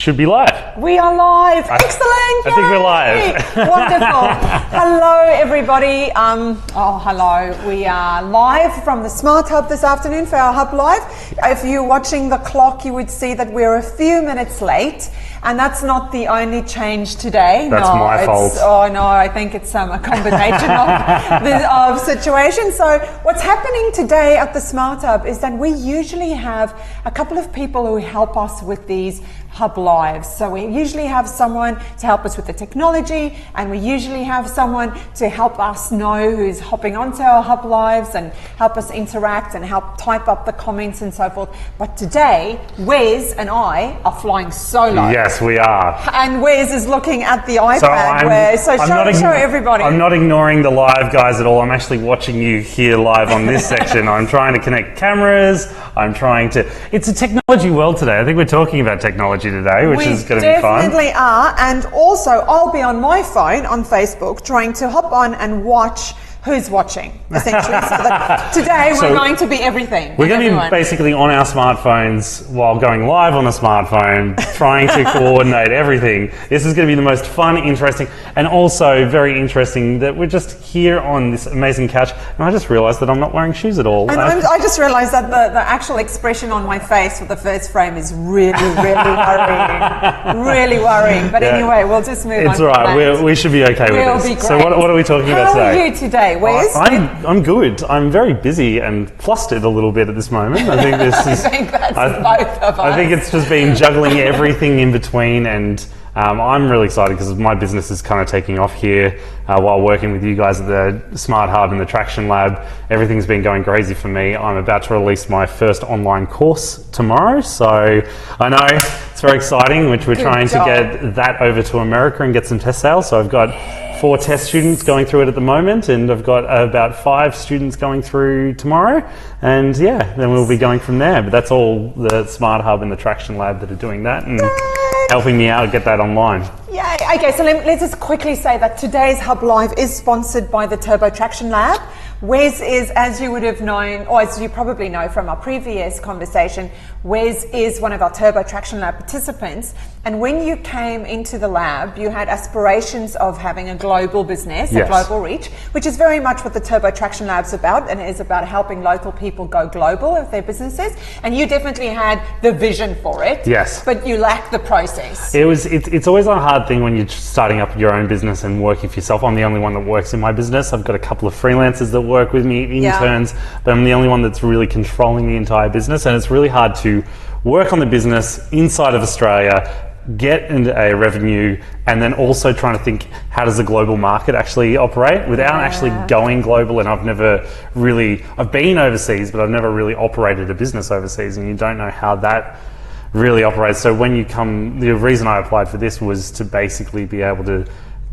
Should be live. We are live. Excellent. I think we're live. Wonderful. Hello, everybody. Hello. We are live from the Smart Hub this afternoon for our HubLive. If you're watching the clock, you would see that we're a few minutes late. And that's not the only change today. That's my fault. Oh no, I think it's a combination of situations. So what's happening today at the Smart Hub is that we usually have a couple of people who help us with these Hub Lives. So we usually have someone to help us with the technology, and we usually have someone to help us know who's hopping onto our Hub Lives and help us interact and help type up the comments and so forth. But today, Wes and I are flying solo. Yes, we are. And Wes is looking at the iPad. So show everybody. I'm not ignoring the live guys at all. I'm actually watching you here live on this section. I'm trying to connect cameras. It's a technology world today. I think we're talking about technology today, which is going to be fun. We definitely are. And also, I'll be on my phone on Facebook trying to hop on and watch who's watching, essentially. So that today we're going to be everything. We're going to be basically on our smartphones while going live on a smartphone, trying to coordinate everything. This is going to be the most fun, interesting, and also very interesting that we're just here on this amazing couch. And I just realised that I'm not wearing shoes at all. And I just realised that the actual expression on my face for the first frame is really, really worrying. Really worrying. But anyway, we'll just move on. It's all right. We should be okay with this. So what are we talking about today? How are you today, Wes? I'm good. I'm very busy and flustered a little bit at this moment. I think this is. I think that's both of us. I think it's just been juggling everything in between, and I'm really excited because my business is kind of taking off here while working with you guys at the Smart Hub and the Traction Lab. Everything's been going crazy for me. I'm about to release my first online course tomorrow, so I know it's very exciting, which we're trying to get that over to America and get some test sales. So I've got 4 test students going through it at the moment, and I've got about 5 students going through tomorrow, and then we'll be going from there. But that's all the Smart Hub and the Traction Lab that are doing that and helping me out get that online. Yeah, okay, so let's just quickly say that today's Hub Live is sponsored by the Turbo Traction Lab. Wes is, as you would have known, or as you probably know from our previous conversation, Wes is one of our Turbo Traction Lab participants. And when you came into the lab, you had aspirations of having a global business, a global reach, which is very much what the Turbo Traction Lab's about, and it is about helping local people go global with their businesses. And you definitely had the vision for it. Yes. But you lacked the process. It's always a hard thing when you're starting up your own business and working for yourself. I'm the only one that works in my business. I've got a couple of freelancers that work with me, interns, but I'm the only one that's really controlling the entire business, and it's really hard to work on the business inside of Australia, get into a revenue, and then also trying to think, how does the global market actually operate without actually going global? And I've been overseas, but I've never really operated a business overseas, and you don't know how that really operates. So the reason I applied for this was to basically be able to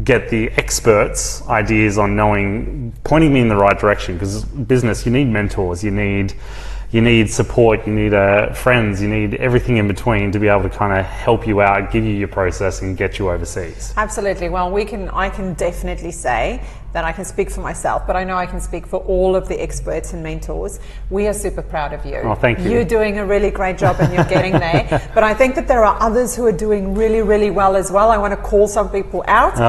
get the experts' ideas on pointing me in the right direction, because business, you need mentors, you need support, you need friends, you need everything in between to be able to kind of help you out, give you your process and get you overseas. Absolutely. Well, I can definitely say that I can speak for myself, but I know I can speak for all of the experts and mentors. We are super proud of you. Oh, thank you. You're doing a really great job and you're getting there. But I think that there are others who are doing really, really well as well. I want to call some people out.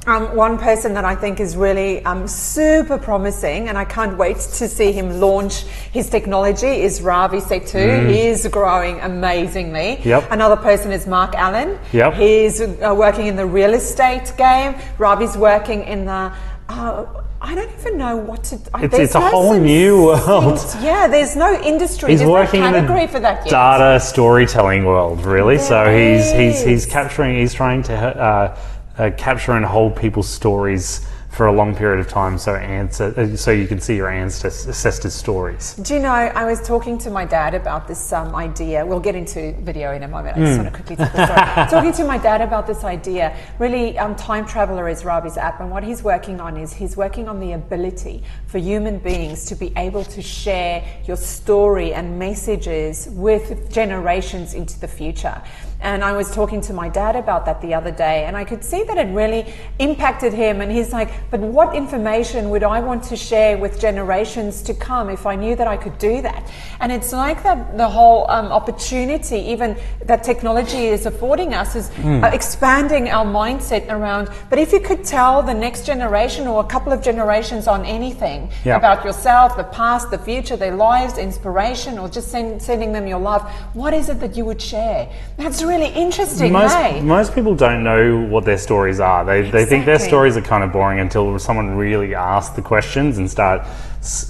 One person that I think is really super promising, and I can't wait to see him launch his technology, is Ravi Setu. He is growing amazingly. Another person is Wes Alan. He's working in the real estate game. Ravi's working in the I don't even know what to. It's a whole new world. There's no industry. He's there's working no category in the for that yet. Data storytelling world, really. So he's trying to capture and hold people's stories for a long period of time, so you can see your ancestors' stories. Do you know, I was talking to my dad about this idea. We'll get into video in a moment. I just want to quickly tell the story. Talking to my dad about this idea. Really, Time Traveller is Ravi's app, and what he's working on is the ability for human beings to be able to share your story and messages with generations into the future. And I was talking to my dad about that the other day, and I could see that it really impacted him. And he's like, but what information would I want to share with generations to come if I knew that I could do that? And it's like that the whole opportunity, even that technology is affording us, is expanding our mindset around, but if you could tell the next generation or a couple of generations on anything about yourself, the past, the future, their lives, inspiration, or just sending them your love, what is it that you would share? That's really interesting. Most people don't know what their stories are. They think their stories are kind of boring until someone really asks the questions and start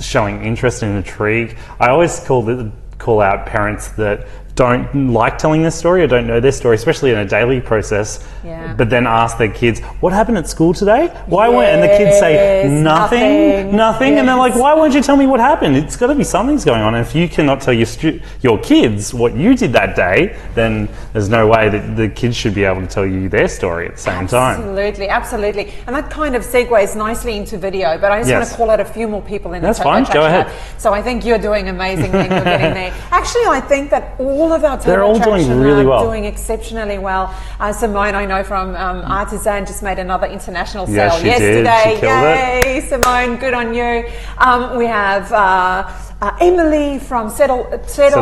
showing interest and intrigue. I always call out parents that don't like telling their story or don't know their story, especially in a daily process, but then ask their kids, what happened at school today? Why weren't, and the kids say, nothing. And they're like, why won't you tell me what happened? It's got to be something's going on. And if you cannot tell your kids what you did that day, then there's no way that the kids should be able to tell you their story at the same time. Absolutely. And that kind of segues nicely into video, but I just want to call out a few more people in the fine, go ahead. So I think you're doing amazingly and you're getting there. Actually, I think that all of our they're all doing really well. Doing exceptionally well. Simone, I know from Artisan, just made another international sale yesterday. She killed Yay, Simone, good on you. We have Emily from Settle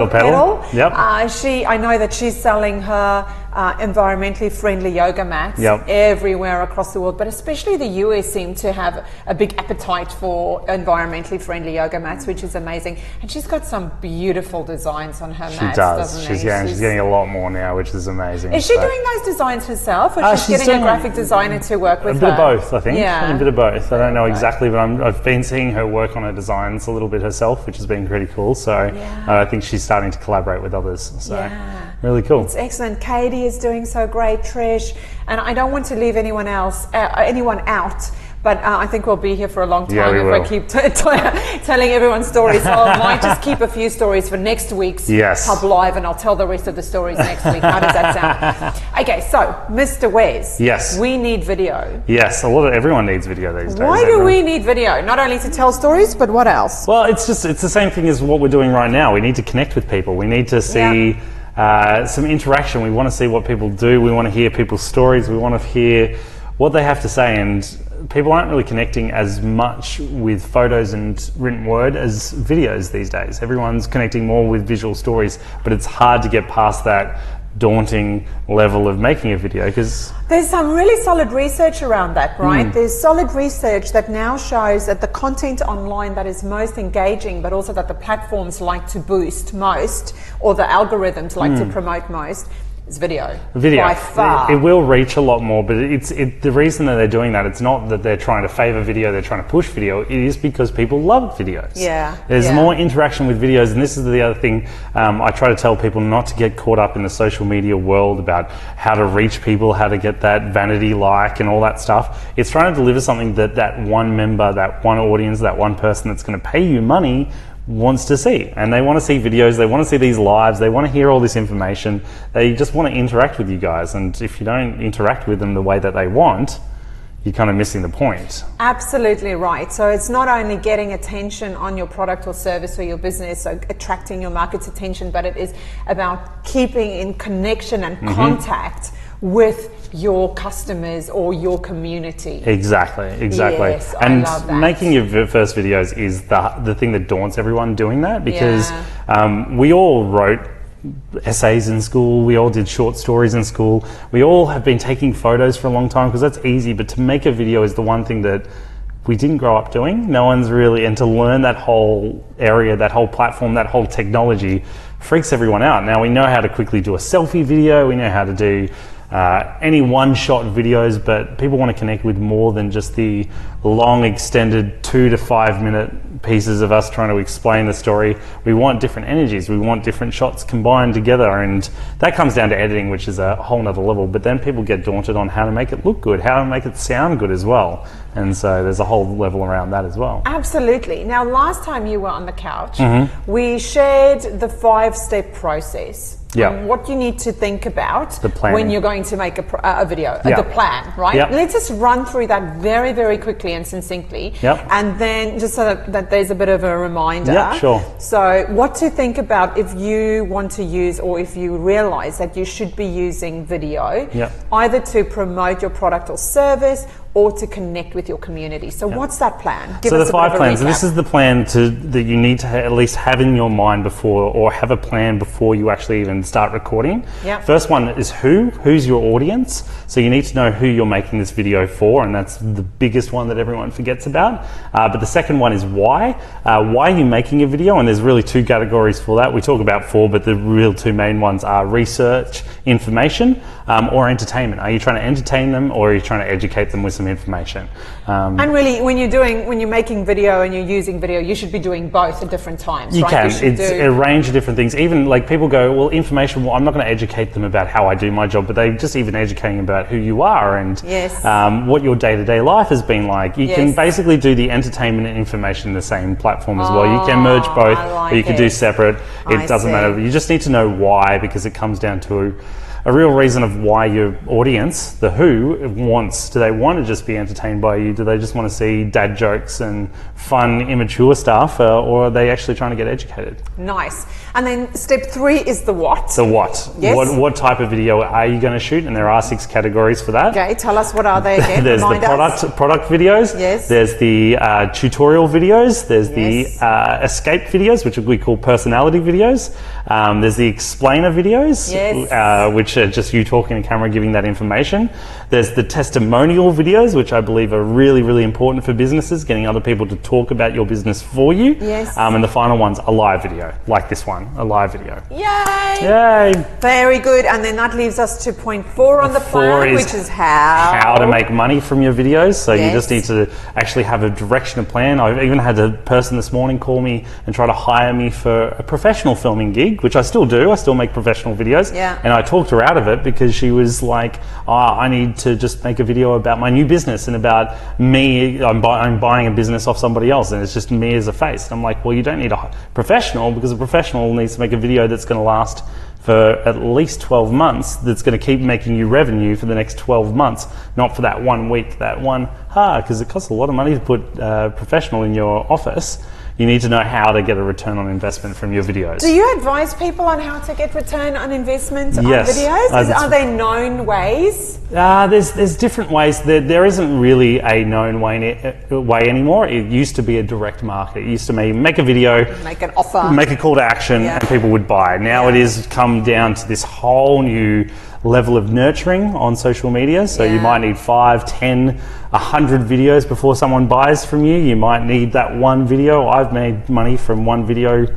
Pedal. Yep. I know that she's selling her environmentally friendly yoga mats everywhere across the world, but especially the US seem to have a big appetite for environmentally friendly yoga mats, which is amazing. And she's got some beautiful designs on her mats, doesn't she? She's getting a lot more now, which is amazing. Is she doing those designs herself, or she's getting a graphic designer to work with her? A bit of both, I think. Yeah. A bit of both. I don't know exactly, but I've been seeing her work on her designs a little bit herself, which has been pretty cool. So I think she's starting to collaborate with others. So really cool. It's excellent. Katie is doing so great, Trish, and I don't want to leave anyone out, but I think we'll be here for a long time if I keep telling everyone stories. So I might just keep a few stories for next week's HubLive, and I'll tell the rest of the stories next week. How does that sound? Okay, so Mr. Wes, we need video. Yes, everyone needs video these days. Why do we need video? Not only to tell stories, but what else? Well, it's the same thing as what we're doing right now. We need to connect with people. We need to see some interaction. We want to see what people do. We want to hear people's stories. We want to hear what they have to say, and people aren't really connecting as much with photos and written word as videos these days. Everyone's connecting more with visual stories, but it's hard to get past that daunting level of making a video because there's some really solid research around that, right? There's solid research that now shows that the content online that is most engaging, but also that the platforms like to boost most, or the algorithms like to promote most, is video. By far. It will reach a lot more, but the reason that they're doing that, it's not that they're trying to favor video, they're trying to push video. It is because people love videos. There's more interaction with videos, and this is the other thing. I try to tell people not to get caught up in the social media world about how to reach people, how to get that vanity like and all that stuff. It's trying to deliver something that one member, that one audience, that one person that's going to pay you money wants to see, and they want to see videos, they want to see these lives, they want to hear all this information, they just want to interact with you guys, and if you don't interact with them the way that they want, you're kind of missing the point. Absolutely right. So it's not only getting attention on your product or service or your business, so attracting your market's attention, but it is about keeping in connection and contact with your customers or your community. Exactly. Yes, and I love that. Making your first videos is the thing that daunts everyone doing that, because we all wrote essays in school, we all did short stories in school, we all have been taking photos for a long time because that's easy, but to make a video is the one thing that we didn't grow up doing. No one's really, and to learn that whole area, that whole platform, that whole technology freaks everyone out. Now we know how to quickly do a selfie video, we know how to do any one-shot videos, but people want to connect with more than just the long extended 2 to 5 minute pieces of us trying to explain the story. We want different energies, we want different shots combined together, and that comes down to editing, which is a whole nother level. But then people get daunted on how to make it look good, how to make it sound good as well, and so there's a whole level around that as well. Absolutely. Now, last time you were on the couch, we shared the 5-step process Yeah. What you need to think about The planning. when you're going to make a video, Yeah. the plan, right? Yeah. Let's just run through that very, very quickly and succinctly. Yeah. And then just so that there's a bit of a reminder. Yeah, sure. So what to think about if you want to use, or if you realize that you should be using video, Yeah. either to promote your product or service or to connect with your community. So what's that plan? Give So us the a bit 5 of a plans, and recap. this is the plan that you need to at least have in your mind before, or have a plan before you actually even start recording. Yep. First one is who's your audience. So you need to know who you're making this video for, and that's the biggest one that everyone forgets about. But the second one is why. Why are you making a video? And there's really 2 categories for that. We talk about 4, but the real 2 main ones are research, information, or entertainment. Are you trying to entertain them, or are you trying to educate them with some information? And really, when you're making video and you're using video, you should be doing both at different times, You right? can. should It's a range of different things. Even like people go, well, information, well, I'm not going to educate them about how I do my job, but they're just even educating about who you are and Yes. what your day-to-day life has been like. You can Yes. basically do the entertainment and information in the same platform as well. You can merge both, I like or you can do it. separate. It I doesn't see. matter. You just need to know why, because it comes down to a real reason of why your audience, the who, wants. Do they want to just be entertained by you? Do they just want to see dad jokes and fun, immature stuff, or are they actually trying to get educated? Nice. And then step 3 is the what. The what? Yes. What type of video are you going to shoot? And there are 6 categories for that. Okay, tell us what are they again? There's Remind the us. product videos. Yes. There's the tutorial videos. There's Yes. the escape videos, which we call personality videos. There's the explainer videos, Yes. which are just you talking to camera, giving that information. There's the testimonial videos, which I believe are really, really important for businesses, getting other people to talk about your business for you. Yes. And the final one's a live video, like this one, a live video. Yay! Yay! Very good. And then that leaves us to point 4 on the 4 plan, is which is how to make money from your videos. So you just need Yes. to actually have a direction, a plan. I've even had a person this morning call me and try to hire me for a professional filming gig, which I still do. I still make professional videos. Yeah. And I talked her out of it because she was like, I need to just make a video about my new business and about me. I'm buying a business off somebody else, and it's just me as a face. And I'm like, well, you don't need a professional, because a professional needs to make a video that's going to last for at least 12 months, that's going to keep making you revenue for the next 12 months, not for that 1 week, because it costs a lot of money to put a professional in your office. You need to know how to get a return on investment from your videos. Do you advise people on how to get return on investment Yes. on videos? That's- Are there known ways? There's different ways. There isn't really a known way anymore. It used to be a direct market. It used to make a video, Make an offer. make a call to action, Yeah. and people would buy. Now it is come down to this whole new level of nurturing on social media. So you Yeah. might need 5, 10, 100 videos before someone buys from you. You might need that one video. I've made money from one video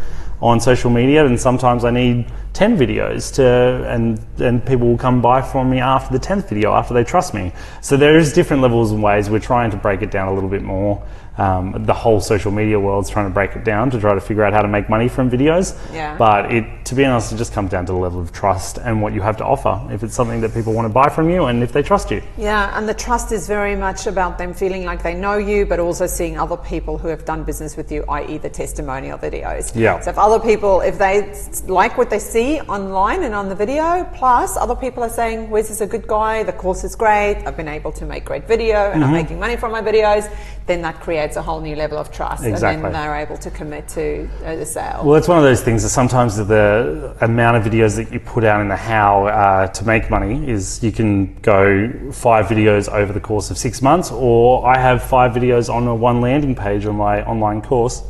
on social media, and sometimes I need 10 videos and people will come buy from me after the 10th video, after they trust me. So there's different levels and ways. We're trying to break it down a little bit more. The whole social media world's trying to break it down to try to figure out how to make money from videos. Yeah. But to be honest, it just comes down to the level of trust and what you have to offer. If it's something that people want to buy from you, and if they trust you. Yeah, and the trust is very much about them feeling like they know you, but also seeing other people who have done business with you, i.e. the testimonial videos. Yeah. So if other people, if they like what they see online and on the video, plus other people are saying, Wes is a good guy, the course is great, I've been able to make great video, and I'm making money from my videos, then that creates a whole new level of trust. Exactly. And then they're able to commit to the sale. Well, it's one of those things that sometimes the amount of videos that you put out in the how to make money is you can go 5 videos over the course of 6 months, or I have 5 videos on one landing page on my online course.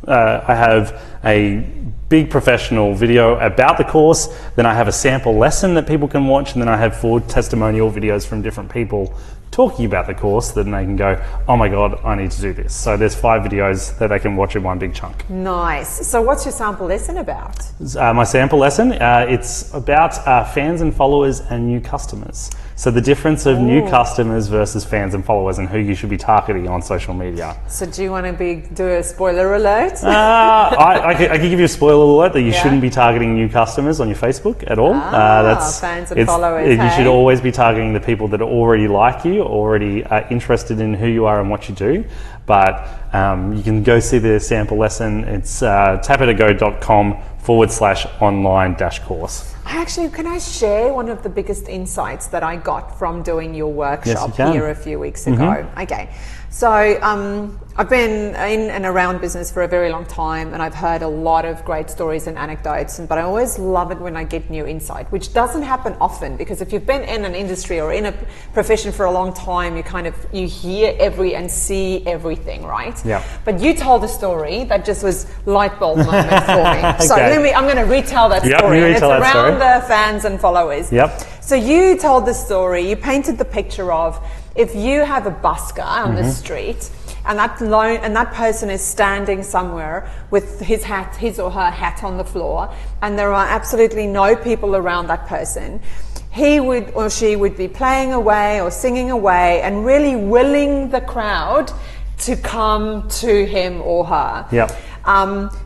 I have a big professional video about the course, then I have a sample lesson that people can watch, and then I have 4 testimonial videos from different people talking about the course, then they can go, oh my God, I need to do this. So there's 5 videos that they can watch in one big chunk. Nice. So what's your sample lesson about? My sample lesson, it's about fans and followers and new customers. So the difference of new customers versus fans and followers, and who you should be targeting on social media. So do you want to do a spoiler alert? I could give you a spoiler alert that you Yeah. shouldn't be targeting new customers on your Facebook at all. Fans and followers, You should hey? always be targeting the people that already like you, already are interested in who you are and what you do. But you can go see the sample lesson. It's tapitago.com/ /online-course. Can I share one of the biggest insights that I got from doing your workshop here a few weeks ago? Okay. So I've been in and around business for a very long time, and I've heard a lot of great stories and anecdotes, but I always love it when I get new insight, which doesn't happen often, because if you've been in an industry or in a profession for a long time, you hear and see everything, right? Yeah. But you told a story that just was light bulb moment for me. So I'm going to retell that story. And it's around the fans and followers. Yep. So you told the story, you painted the picture of, if you have a busker on the street, and that person is standing somewhere with his or her hat on the floor, and there are absolutely no people around that person, he would or she would be playing away or singing away and really willing the crowd to come to him or her. Yep.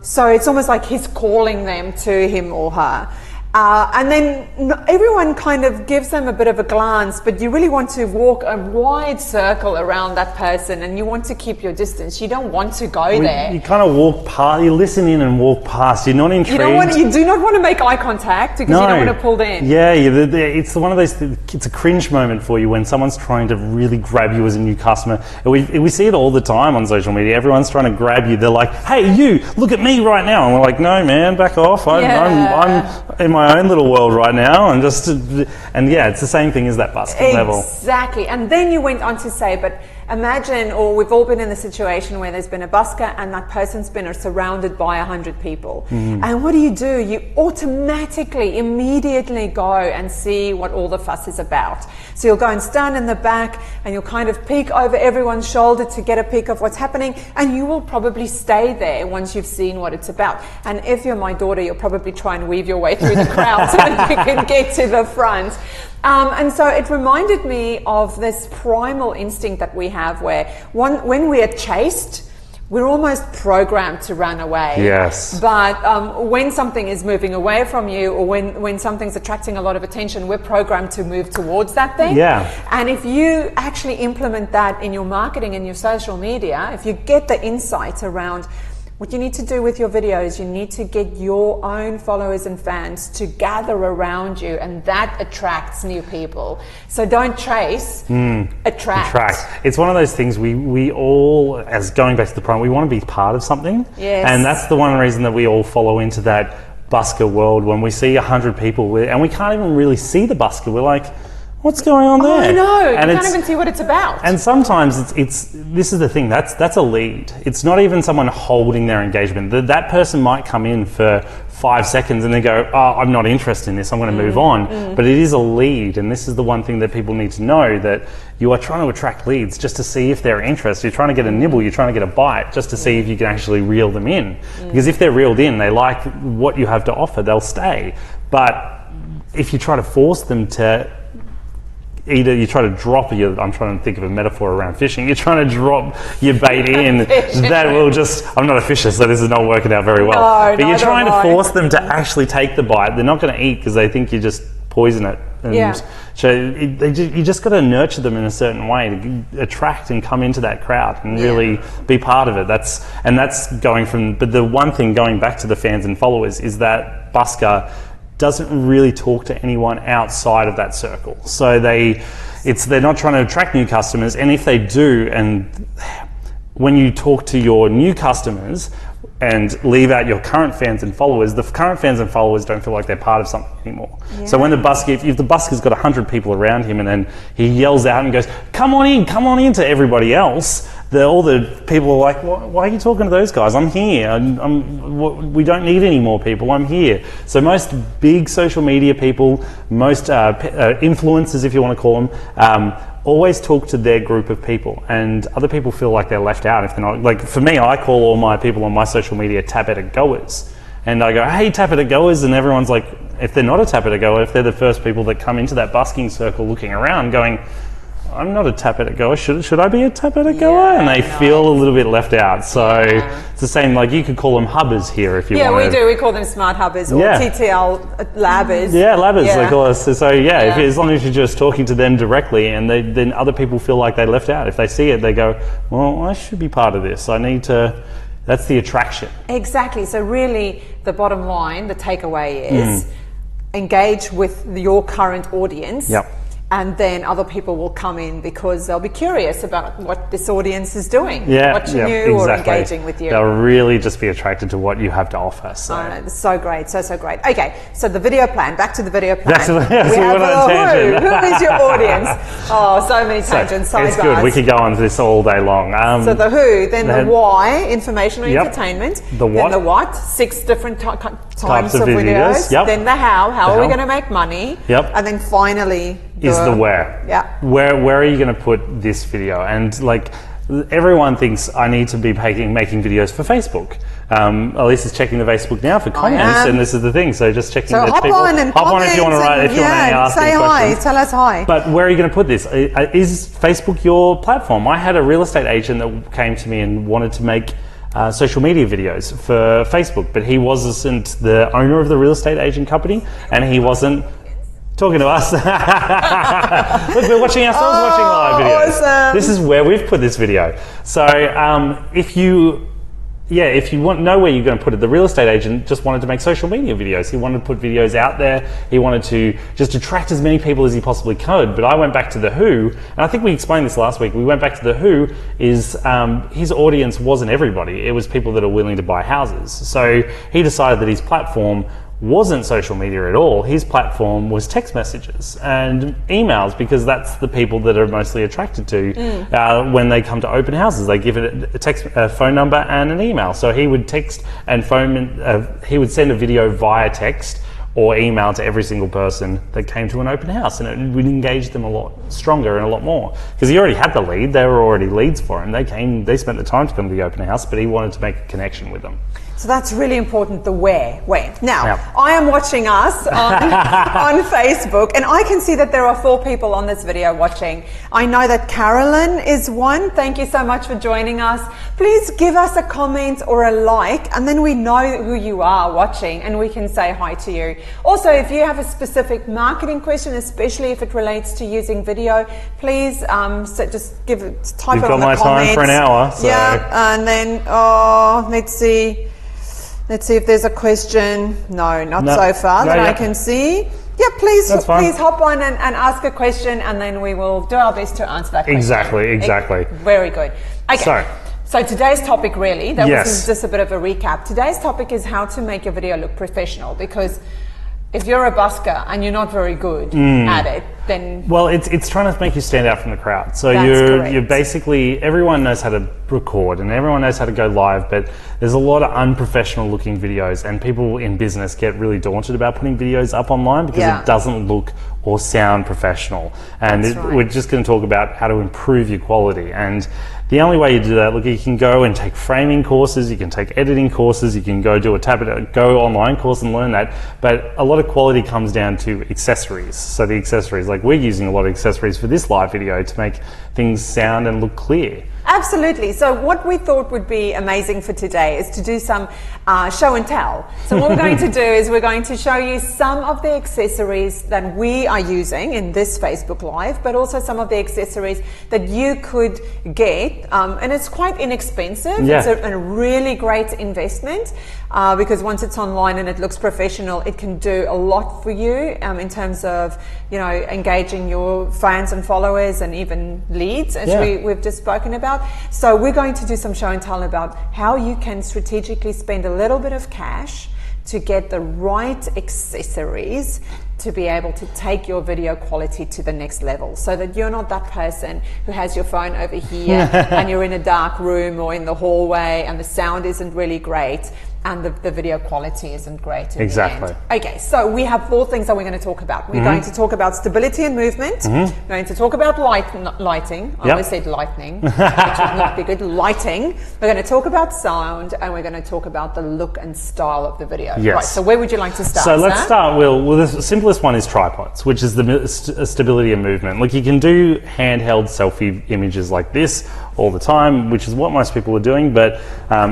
So it's almost like he's calling them to him or her. And then everyone kind of gives them a bit of a glance, but you really want to walk a wide circle around that person, and you want to keep your distance. You don't want to go there. You kind of walk past, you listen in and walk past. You're not intrigued. You do not want to make eye contact because you don't want to pull in. Yeah, it's one of those, it's a cringe moment for you when someone's trying to really grab you as a new customer. We see it all the time on social media. Everyone's trying to grab you. They're like, hey, you, look at me right now. And we're like, no, man, back off. I'm in my own little world right now, and it's the same thing as that busking level. Exactly. And then you went on to say, but imagine, or we've all been in the situation where there's been a busker and that person's been surrounded by 100 people. And what do? You automatically, immediately go and see what all the fuss is about. So you'll go and stand in the back, and you'll kind of peek over everyone's shoulder to get a peek of what's happening, and you will probably stay there once you've seen what it's about. And if you're my daughter, you'll probably try and weave your way through the crowd so that you can get to the front. And so it reminded me of this primal instinct that we have, where when we are chased, we're almost programmed to run away. Yes. But when something is moving away from you, or when something's attracting a lot of attention, we're programmed to move towards that thing. Yeah. And if you actually implement that in your marketing and your social media, if you get the insight around what you need to do with your videos, you need to get your own followers and fans to gather around you, and that attracts new people. So don't chase, attract. It's one of those things we all, as going back to the prime, we want to be part of something. Yes. And that's the one reason that we all follow into that busker world. When we see 100 people, and we can't even really see the busker, we're like, what's going on there? I know. You can't even see what it's about. And sometimes this is the thing, that's a lead. It's not even someone holding their engagement. That person might come in for 5 seconds and they go, oh, I'm not interested in this, I'm going to move on. But it is a lead, and this is the one thing that people need to know, that you are trying to attract leads just to see if they're interested. You're trying to get a nibble, you're trying to get a bite, just to see if you can actually reel them in. Because if they're reeled in, they like what you have to offer, they'll stay. But if you try to force them to, either you try to drop I'm trying to think of a metaphor around fishing, you're trying to drop your bait in, that will just, I'm not a fisher, so this is not working out very well. But you're trying to force them to actually take the bite. They're not going to eat because they think you just poison it. And so you just got to nurture them in a certain way to attract and come into that crowd and really be part of it. That's going from, but the one thing going back to the fans and followers is that busker doesn't really talk to anyone outside of that circle. So they're not trying to attract new customers, and if they do, and when you talk to your new customers and leave out your current fans and followers, the current fans and followers don't feel like they're part of something anymore. So when if the busker's got 100 people around him and then he yells out and goes, come on in to everybody else, all the people are like, why are you talking to those guys? I'm here. We don't need any more people. I'm here. So most big social media people, most influencers, if you want to call them, always talk to their group of people, and other people feel like they're left out if they're not. Like for me, I call all my people on my social media tap at it goers, and I go, hey, tap at it goers, and everyone's like, if they're not a tap at it goer, if they're the first people that come into that busking circle looking around going, I'm not a tap at it goer, should I be a tap at it goer? And they feel a little bit left out. So it's the same, like you could call them hubbers here if you want. Yeah, we do. We call them smart hubbers or TTL labbers. Yeah, labbers, they call us. So if, as long as you're just talking to them directly, and then other people feel like they're left out. If they see it, they go, well, I should be part of this. I need to That's the attraction. Exactly. So really, the bottom line, the takeaway is engage with your current audience. Yep. And then other people will come in because they'll be curious about what this audience is doing, watching you or engaging with you. They'll really just be attracted to what you have to offer. So, so great, so great. Okay, so the video plan. Back to the video plan. We have a who is your audience? Oh, so many tangents. So it's good. We could go on this all day long. So the who, then the why, information or entertainment. The what? Then the what, 6 different types of videos. Yep. Then the how are we going to make money? Yep. And then finally is the where. Yeah. Where are you going to put this video? And like everyone thinks I need to be making videos for Facebook. Elise is checking the Facebook now for comments, and this is the thing. So just checking that hop people on and hop on if you want to write, if you want to ask say hi, questions. tell us hi. But where are you going to put this? Is Facebook your platform? I had a real estate agent that came to me and wanted to make social media videos for Facebook, but he wasn't the owner of the real estate agent company, and he wasn't talking to us. Look, we're watching ourselves watching live videos. Awesome. This is where we've put this video. So if you want to know where you're going to put it, the real estate agent just wanted to make social media videos. He wanted to put videos out there. He wanted to just attract as many people as he possibly could. But I went back to the who, and I think we explained this last week. We went back to the who is his audience wasn't everybody. It was people that are willing to buy houses. So he decided that his platform wasn't social media at all. His platform was text messages and emails, because that's the people that are mostly attracted to when they come to open houses. They give it a phone number and an email. So he would text and phone. He would send a video via text or email to every single person that came to an open house, and it would engage them a lot stronger and a lot more, because he already had the lead. They were already leads for him. They spent the time to come to the open house, but he wanted to make a connection with them. So that's really important, the where. Now, I am watching us on Facebook, and I can see that there are 4 people on this video watching. I know that Carolyn is one. Thank you so much for joining us. Please give us a comment or a like, and then we know who you are watching, and we can say hi to you. Also, if you have a specific marketing question, especially if it relates to using video, please just type You've it got on the my comments. time for an hour. So. Yeah, and then let's see. Let's see if there's a question. No, not so far that I can see. Yeah, please hop on and ask a question, and then we will do our best to answer that question. Exactly. Very good. Okay. So today's topic really, was just a bit of a recap. Today's topic is how to make your video look professional, because if you're a busker and you're not very good at it, then... Well, it's trying to make you stand out from the crowd. So That's you're basically, everyone knows how to record and everyone knows how to go live, but there's a lot of unprofessional looking videos, and people in business get really daunted about putting videos up online because it doesn't look or sound professional. And we're just going to talk about how to improve your quality. And the only way you do that, look, you can go and take framing courses, you can take editing courses, you can go do go online course and learn that. But a lot of quality comes down to accessories. So the accessories, like we're using a lot of accessories for this live video to make things sound and look clear. Absolutely. So what we thought would be amazing for today is to do some show and tell. So what we're going to do is we're going to show you some of the accessories that we are using in this Facebook Live, but also some of the accessories that you could get. And it's quite inexpensive. Yeah. It's a really great investment because once it's online and it looks professional, it can do a lot for you in terms of, engaging your fans and followers and even leads, as we've just spoken about. So we're going to do some show and tell about how you can strategically spend a little bit of cash to get the right accessories to be able to take your video quality to the next level, so that you're not that person who has your phone over here and you're in a dark room or in the hallway and the sound isn't really great and the video quality isn't great. Exactly. Okay, so we have 4 things that we're going to talk about. We're going to talk about stability and movement. We're going to talk about lighting. I always said lightning, which would not be good. Lighting. We're going to talk about sound, and we're going to talk about the look and style of the video. Yes. Right, so where would you like to start? So let's start, well, the simplest one is tripods, which is the stability and movement. Look, you can do handheld selfie images like this all the time, which is what most people are doing, but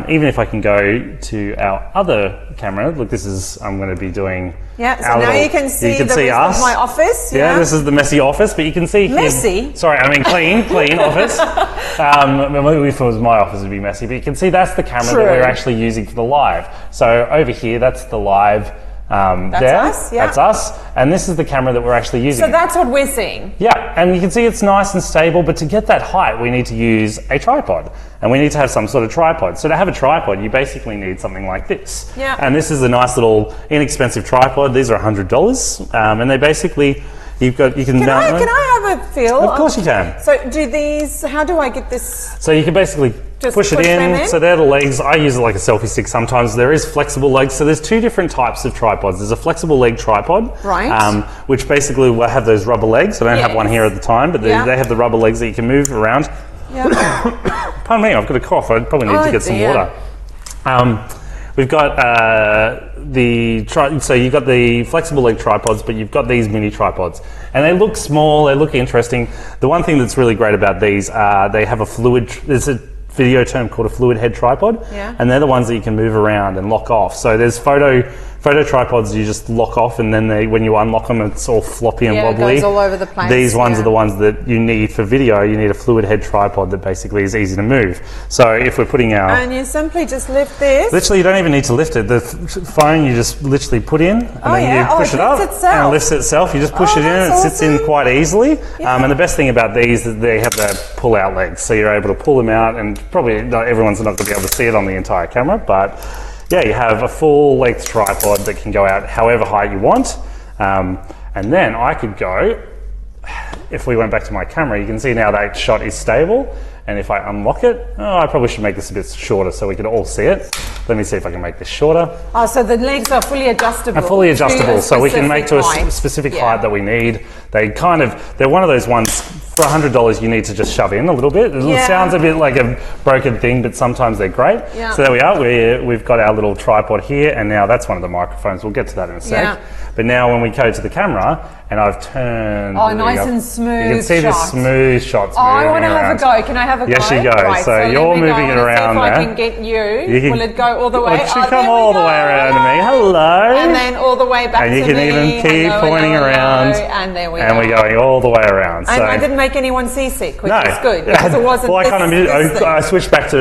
even if I can go to our other camera, look, this is, I'm going to be doing. Yeah, so now you can see the rest us. of my office. Yeah, this is the messy office, but you can see messy. Sorry, I mean clean office. Maybe if it was my office, it'd be messy, but you can see that's the camera that we're actually using for the live. So over here, that's the live. That's us, and this is the camera that we're actually using. So that's what we're seeing. Yeah, and you can see it's nice and stable, but to get that height, we need to use a tripod, and we need to have some sort of tripod. So to have a tripod, you basically need something like this. Yeah. And this is a nice little inexpensive tripod. These are $100, and they basically, you can Can I have a feel? Of course you can. So how do I get this? So you can basically Just push it push them in. in? So they're the legs. I use it like a selfie stick sometimes. There is flexible legs. So there's two different types of tripods. There's a flexible leg tripod, right? Which basically will have those rubber legs. I don't have one here at the time, but they have the rubber legs that you can move around. Yeah. Pardon me, I've got a cough. I probably need to get some water. We've got so you've got the flexible leg tripods, but you've got these mini tripods, and they look small. They look interesting. The one thing that's really great about these, they have a fluid. There's a video term called a fluid head tripod, and they're the ones that you can move around and lock off. So there's photo tripods you just lock off, and then when you unlock them, it's all floppy and wobbly. It goes all over the place. These ones are the ones that you need for video. You need a fluid head tripod that basically is easy to move. So if we're putting our... And you simply just lift this. Literally, you don't even need to lift it. The phone you just literally put in, and then you push it up, and it lifts itself. You just push it in, and it sits in quite easily. And the best thing about these is they have the pull-out legs, so you're able to pull them out, and probably not everyone's not going to be able to see it on the entire camera, but yeah, you have a full-length tripod that can go out however high you want. And then I could go, if we went back to my camera, you can see now that shot is stable. And if I unlock it, I probably should make this a bit shorter so we can all see it. Let me see if I can make this shorter. Oh, so the legs are fully adjustable. Fully adjustable, so we can make to a specific height that we need. They're one of those ones, for $100 you need to just shove in a little bit. It sounds a bit like a broken thing, but sometimes they're great. Yeah. So there we are, we've got our little tripod here, and now that's one of the microphones. We'll get to that in a sec. Yeah. But now when we go to the camera, and I've turned... Oh, nice and smooth. You can see the smooth shots moving I want to have a go. Can I have a go? Yes, you go. Right, so you're moving it around there. If I can get you, will it go all the way? It should come all the way around to me. Hello. And then all the way back to me. And you can even keep pointing around. And there we go. And we're going all the way around. And I didn't make anyone seasick, which is good. Because it wasn't I switched back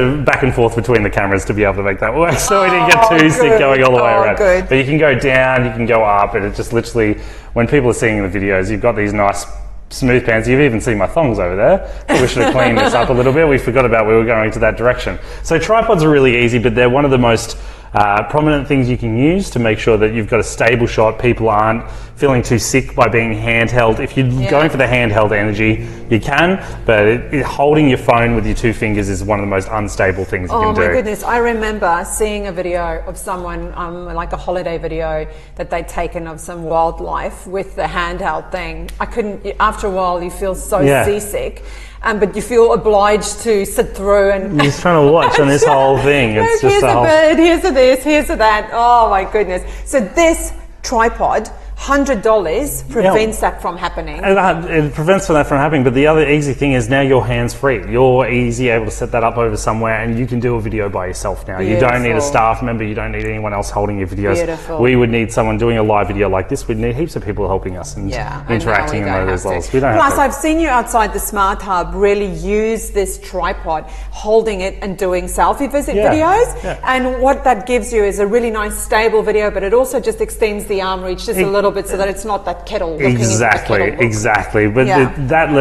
and forth between the cameras to be able to make that work. So we didn't get too sick going all the way around. Good. But you can go down, you can go up, and it just literally, when people are seeing the videos, you've got these nice smooth pants. You've even seen my thongs over there. We should have cleaned this up a little bit. We forgot about we were going to that direction. So tripods are really easy, but they're one of the most prominent things you can use to make sure that you've got a stable shot. People aren't feeling too sick by being handheld. If you're going for the handheld energy, you can, but holding your phone with your two fingers is one of the most unstable things you can do. Oh my goodness, I remember seeing a video of someone, like a holiday video that they'd taken of some wildlife with the handheld thing. I couldn't, after a while you feel so seasick. But you feel obliged to sit through and... You're just trying to watch on this whole thing. It's just here's a bird, here's a this, here's a that. Oh my goodness. So this tripod, $100 prevents that from happening. It prevents that from happening, but the other easy thing is now your hands free. You're easy able to set that up over somewhere, and you can do a video by yourself now. Beautiful. You don't need a staff member, you don't need anyone else holding your videos. Beautiful. We would need someone doing a live video like this. We'd need heaps of people helping us and interacting in those results. Plus, I've seen you outside the Smart Hub really use this tripod, holding it and doing selfie visit videos. Yeah. And what that gives you is a really nice stable video, but it also just extends the arm reach just a little bit so that it's not that kettle looking. Exactly. But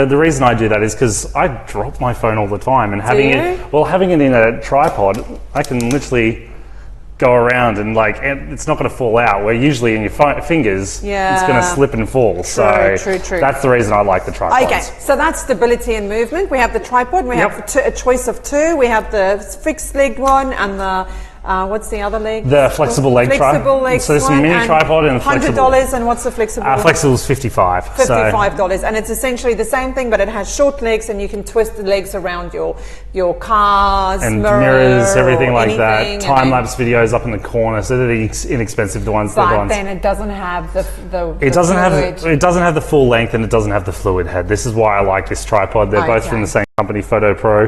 the reason I do that is because I drop my phone all the time, and having it in a tripod, I can literally go around and it's not going to fall out. Where usually in your fingers, it's going to slip and fall. True. That's the reason I like the tripods. Okay, so that's stability and movement. We have the tripod. We have a choice of two. We have the fixed legged one and the what's the other leg? The flexible leg tripod. So there's a mini tripod and a flexible. $100, and what's the flexible? Flexible is $55. $55, and it's essentially the same thing, but it has short legs, and you can twist the legs around your cars, and mirrors, everything like that. Time lapse videos up in the corner, so they're the inexpensive ones. But then it doesn't have it doesn't have the full length, and it doesn't have the fluid head. This is why I like this tripod. They're both from the same company, Photo Pro.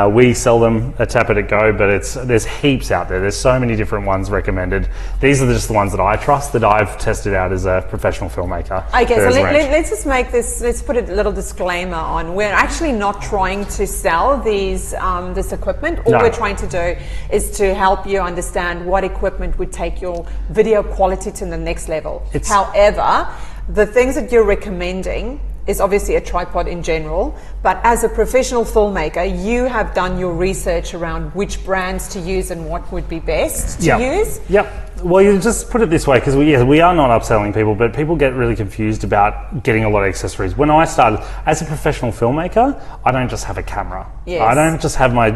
We sell them a tap it go, but there's heaps out there. There's so many different ones recommended. These are just the ones that I trust, that I've tested out as a professional filmmaker. Okay, so let's just make this, let's put a little disclaimer on. We're actually not trying to sell these this equipment. All we're trying to do is to help you understand what equipment would take your video quality to the next level. However, the things that you're recommending is obviously a tripod in general, but as a professional filmmaker, you have done your research around which brands to use and what would be best to use. Yep. Well, you just put it this way, because we are not upselling people, but people get really confused about getting a lot of accessories. When I started as a professional filmmaker, I don't just have a camera. Yes. I don't just have my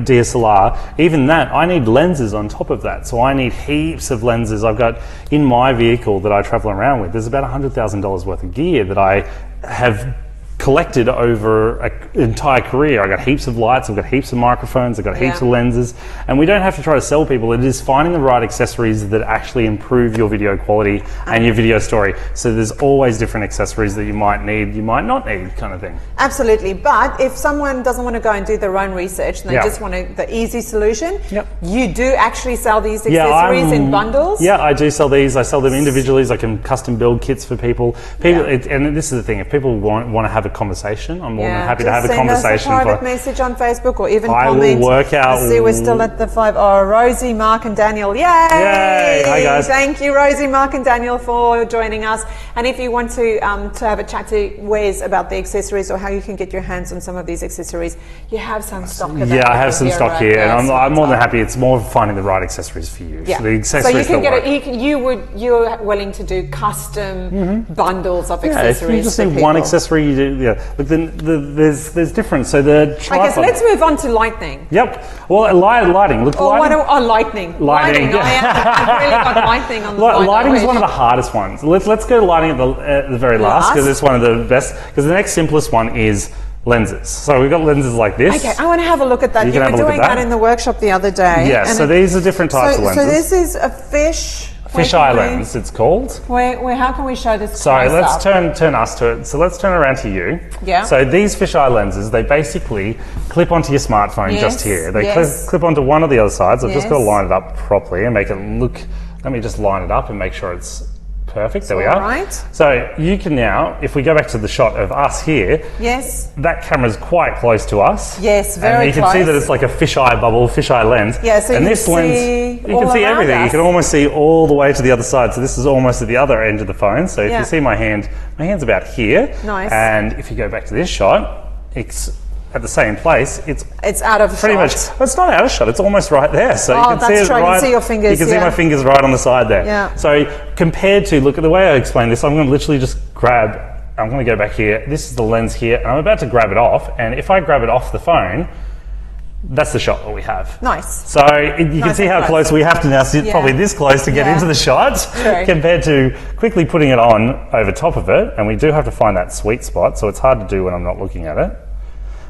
DSLR. Even that, I need lenses on top of that. So I need heaps of lenses. I've got in my vehicle that I travel around with, there's about $100,000 worth of gear that I have collected over an entire career. I've got heaps of lights, I've got heaps of microphones, I've got heaps of lenses, and we don't have to try to sell people. It is finding the right accessories that actually improve your video quality and your video story. So there's always different accessories that you might need, you might not need, kind of thing. Absolutely, but if someone doesn't want to go and do their own research and they just want the easy solution, you do actually sell these accessories in bundles? Yeah, I do sell these. I sell them individually. I can custom build kits for people. And this is the thing, if people want to have a conversation, I'm more than happy to have a conversation. Send us a private message on Facebook or even I comment. will work out. I see we're still at the 5. Oh, Rosie, Mark and Daniel. Yay! Hi guys. Thank you, Rosie, Mark and Daniel, for joining us. And if you want to have a chat to Wes about the accessories or how you can get your hands on some of these accessories, you have some stock of that. Yeah, I have some stock here, and I'm more than happy. It's more finding the right accessories for you. Yeah. So the accessories so you can you're willing to do custom bundles of accessories. If you just need one accessory, you do. But then there's different. So the tripod. Okay, so let's move on to lighting. Yep. Well, lighting. Look, lightning. Lighting. I've really got lighting on the mind. Lighting is one of the hardest ones. Let's go to lighting at the very last, because it's one of the best. Because the next simplest one is lenses. So we've got lenses like this. Okay, I want to have a look at that. You were doing that in the workship the other day. Yeah, so these are different types of lenses. So this is a Fisheye lens, it's called. How can we show this? Sorry, let's turn us to it. So let's turn around to you. Yeah. So these fisheye lenses, they basically clip onto your smartphone just here. They clip onto one of the other sides. I've just got to line it up properly and make it look. Let me just line it up and make sure it's perfect. There we are. Right. So you can now, if we go back to the shot of us here, that camera's quite close to us. Yes, very close. And you can see that it's like a fisheye bubble, fisheye lens. Yeah, so and this lens, you can see everything. You can almost see all the way to the other side. So this is almost at the other end of the phone. So if you see my hand's about here. Nice. And if you go back to this shot, it's at the same place. It's out of pretty much. Well, it's not out of shot. It's almost right there. So you can see it right. You can see your fingers. You can see my fingers right on the side there. Yeah. So compared to, look at the way I explain this, I'm going to literally just grab. I'm going to go back here. This is the lens here, and I'm about to grab it off. And if I grab it off the phone, that's the shot that we have. Nice. So you can see how close we have to now sit, probably this close to get into the shot, compared to quickly putting it on over top of it. And we do have to find that sweet spot, so it's hard to do when I'm not looking at it.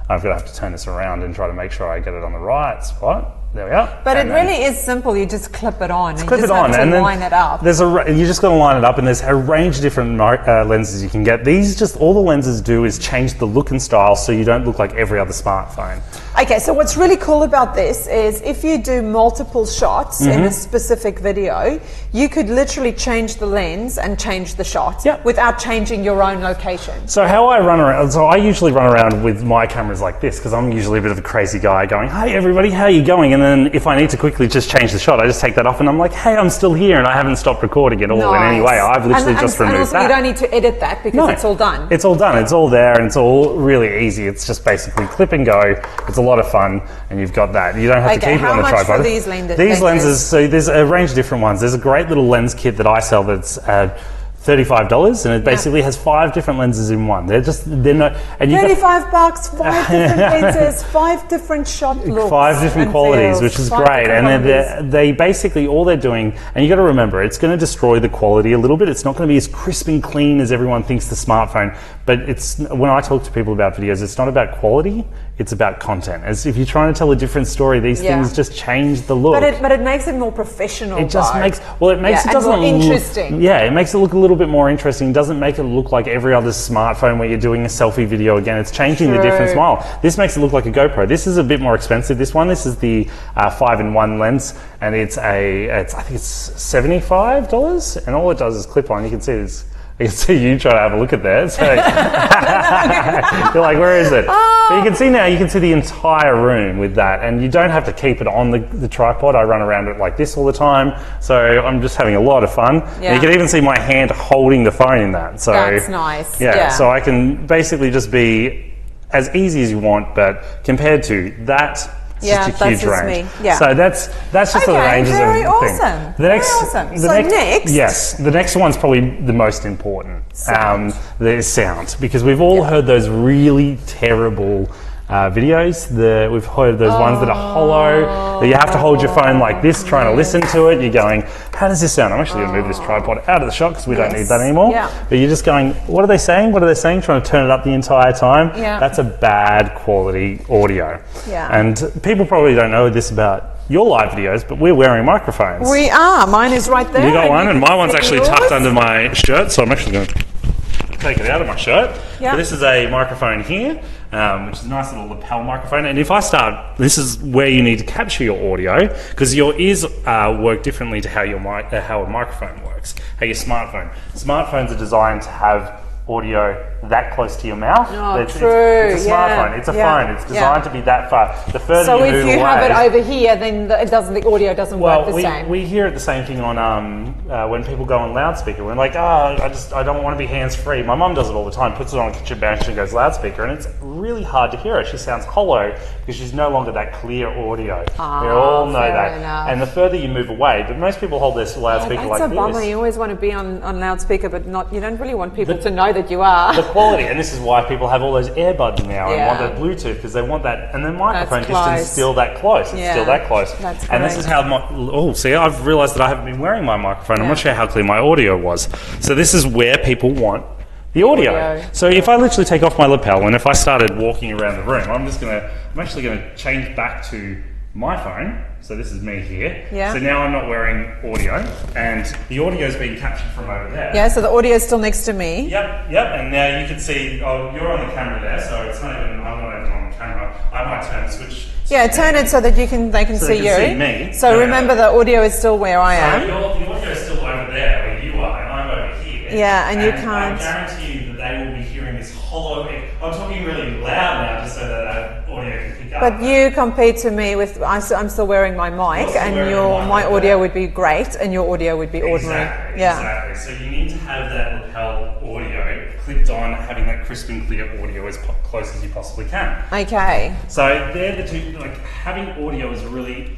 I'm going to have to turn this around and try to make sure I get it on the right spot. There we are. But it really is simple. You just clip it on. Clip it on and then line it up. You just got to line it up, and there's a range of different lenses you can get. All the lenses do is change the look and style, so you don't look like every other smartphone. Okay, so what's really cool about this is if you do multiple shots in a specific video, you could literally change the lens and change the shot without changing your own location. So how I run around, I usually run around with my cameras like this, because I'm usually a bit of a crazy guy going, hey everybody, how are you going? And then if I need to quickly just change the shot, I just take that off and I'm like, hey, I'm still here and I haven't stopped recording at all in any way. I've literally just removed also, that. You don't need to edit that because it's all done. It's all done. It's all there and it's all really easy. It's just basically clip and go. It's a lot of fun and you've got that. You don't have to keep it on the tripod. How much for these lenses? These lenses, so there's a range of different ones. There's a great little lens kit that I sell that's $35, and it basically has 5 different lenses in one. They're not. And you $35, 5 different lenses, 5 different shot looks, 5 different qualities, which is great. And they basically all they're doing. And you got to remember, it's going to destroy the quality a little bit. It's not going to be as crisp and clean as everyone thinks the smartphone. But it's when I talk to people about videos, it's not about quality. It's about content. As if you're trying to tell a different story, these things just change the look. But it makes it more professional. It just makes it doesn't more interesting. It makes it look a little little bit more interesting. It doesn't make it look like every other smartphone where you're doing a selfie video again. It's changing the difference smile. This makes it look like a GoPro. This is a bit more expensive, this one. This is the 5-in-1 lens, and I think it's $75, and all it does is clip on. You can see this. I can see you trying to have a look at that. So you're like, where is it? But you can see now, you can see the entire room with that, and you don't have to keep it on the tripod. I run around it like this all the time, so I'm just having a lot of fun. Yeah. And you can even see my hand holding the phone in that. So that's nice. Yeah, so I can basically just be as easy as you want, but compared to that, yeah, just a huge range. Me. Yeah. So that's just the ranges of very the awesome. thing. Awesome. So next, yes, the next one's probably the most important. The sound, because we've all heard those really terrible videos. We've heard those ones that are hollow, that you have to hold your phone like this trying to listen to it. You're going, how does this sound? I'm actually going to move this tripod out of the shot because we don't need that anymore. Yeah. But you're just going, what are they saying? What are they saying? Trying to turn it up the entire time. Yeah. That's a bad quality audio. Yeah. And people probably don't know this about your live videos, but we're wearing microphones. We are. Mine is right there. You got one, and my one's actually tucked under my shirt, so I'm actually going to take it out of my shirt. Yep. So this is a microphone here, which is a nice little lapel microphone. And if I start, this is where you need to capture your audio, because your ears work differently to how a microphone works, how your smartphones are designed to have audio that close to your mouth. It's a smartphone. It's a phone. It's designed to be that far. The further you move away. So if you have it over here, then the audio doesn't work the same. We hear it the same thing on when people go on loudspeaker. We're like, I don't want to be hands free. My mum does it all the time. Puts it on a kitchen bench and goes loudspeaker, and it's really hard to hear her. She sounds hollow because she's no longer that clear audio. We all know that. Enough. And the further you move away, but most people hold their loudspeaker like this. That's a bummer. You always want to be on loudspeaker, but you don't really want people to know that you are. The quality, and this is why people have all those earbuds now and want that Bluetooth, because they want that, and the microphone distance is still that close. It's still that close. That's and this is how I've realised that I haven't been wearing my microphone. I'm not sure how clear my audio was. So this is where people want the audio. So if I literally take off my lapel, and if I started walking around the room, I'm actually gonna change back to my phone. So this is me here. Yeah. So now I'm not wearing audio, and the audio is being captured from over there. Yeah, so the audio is still next to me. Yep. And now you can see, you're on the camera there, so it's not even, I'm not even on the camera. I might turn the switch. Yeah, turn it so that they can see you. See me. So remember, the audio is still where I am. So the audio is still over there where you are, and I'm over here. Yeah, and you can't. I guarantee you that they will be hearing this hollow. I'm talking really loud now, just so that audio can pick up. But you compete to me with, I'm still wearing my mic, and my audio would be great, and your audio would be ordinary. Exactly. So you need to have that lapel audio clipped on, having that crisp and clear audio as close as you possibly can. Okay. So they're the two. Like, having audio is really